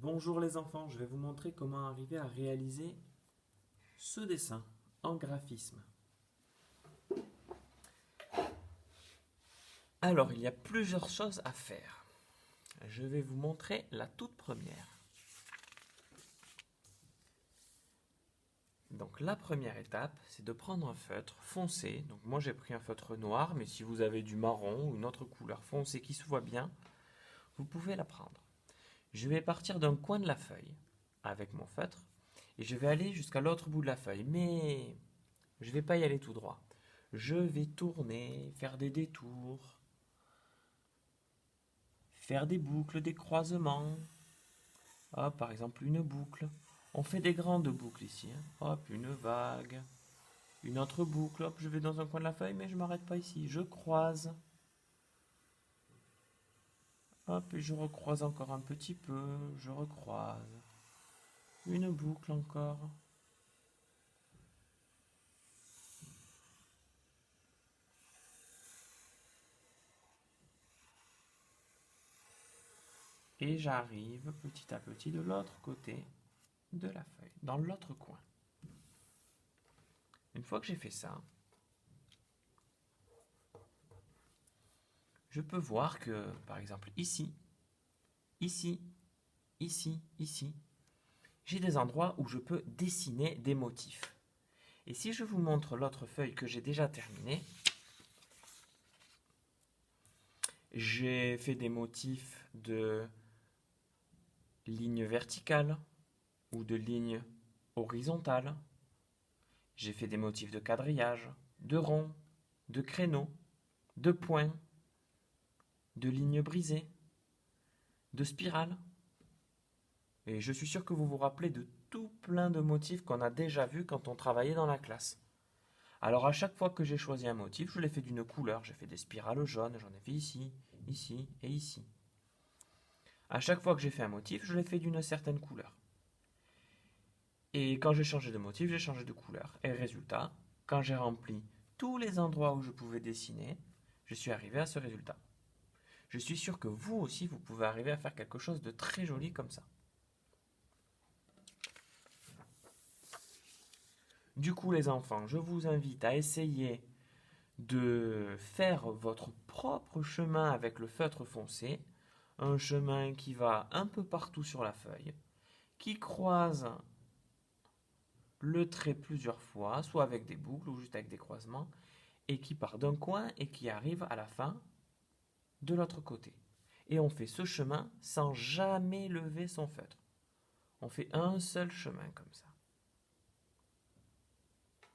Bonjour les enfants, je vais vous montrer comment arriver à réaliser ce dessin en graphisme. Alors, il y a plusieurs choses à faire. Je vais vous montrer la toute première. Donc la première étape, c'est de prendre un feutre foncé. Donc moi j'ai pris un feutre noir, mais si vous avez du marron ou une autre couleur foncée qui se voit bien, vous pouvez la prendre. Je vais partir d'un coin de la feuille avec mon feutre et je vais aller jusqu'à l'autre bout de la feuille. Mais je ne vais pas y aller tout droit. Je vais tourner, faire des détours, faire des boucles, des croisements. Hop, par exemple une boucle. On fait des grandes boucles ici. Hop, une vague. Une autre boucle. Hop, je vais dans un coin de la feuille, mais je ne m'arrête pas ici. Je croise. Hop, et je recroise encore un petit peu. Je recroise. Une boucle encore. Et j'arrive petit à petit de l'autre côté de la feuille, dans l'autre coin. Une fois que j'ai fait ça, je peux voir que, par exemple, ici, ici, ici, ici, j'ai des endroits où je peux dessiner des motifs. Et si je vous montre l'autre feuille que j'ai déjà terminée, j'ai fait des motifs de lignes verticales ou de lignes horizontales. J'ai fait des motifs de quadrillage, de ronds, de créneaux, de points, de lignes brisées, de spirales. Et je suis sûr que vous vous rappelez de tout plein de motifs qu'on a déjà vus quand on travaillait dans la classe. Alors à chaque fois que j'ai choisi un motif, je l'ai fait d'une couleur. J'ai fait des spirales jaunes, j'en ai fait ici, ici et ici. À chaque fois que j'ai fait un motif, je l'ai fait d'une certaine couleur. Et quand j'ai changé de motif, j'ai changé de couleur. Et résultat, quand j'ai rempli tous les endroits où je pouvais dessiner, je suis arrivé à ce résultat. Je suis sûr que vous aussi, vous pouvez arriver à faire quelque chose de très joli comme ça. Du coup, les enfants, je vous invite à essayer de faire votre propre chemin avec le feutre foncé, un chemin qui va un peu partout sur la feuille, qui croise le trait plusieurs fois, soit avec des boucles ou juste avec des croisements, et qui part d'un coin et qui arrive à la fin de l'autre côté. Et on fait ce chemin sans jamais lever son feutre. On fait un seul chemin comme ça.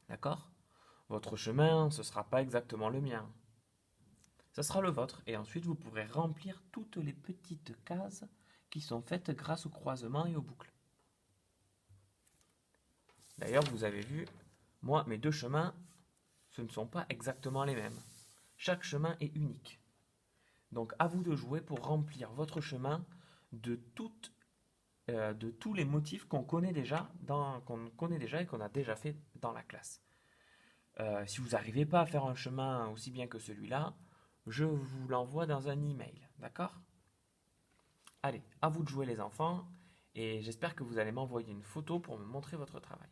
D'accord? Votre chemin, ce ne sera pas exactement le mien. Ce sera le vôtre. Et ensuite, vous pourrez remplir toutes les petites cases qui sont faites grâce au croisement et aux boucles. D'ailleurs, vous avez vu, moi, mes deux chemins, ce ne sont pas exactement les mêmes. Chaque chemin est unique. Donc, à vous de jouer pour remplir votre chemin de tous les motifs qu'on connaît déjà et qu'on a déjà fait dans la classe. Si vous n'arrivez pas à faire un chemin aussi bien que celui-là, je vous l'envoie dans un email, d'accord? Allez, à vous de jouer les enfants, et j'espère que vous allez m'envoyer une photo pour me montrer votre travail.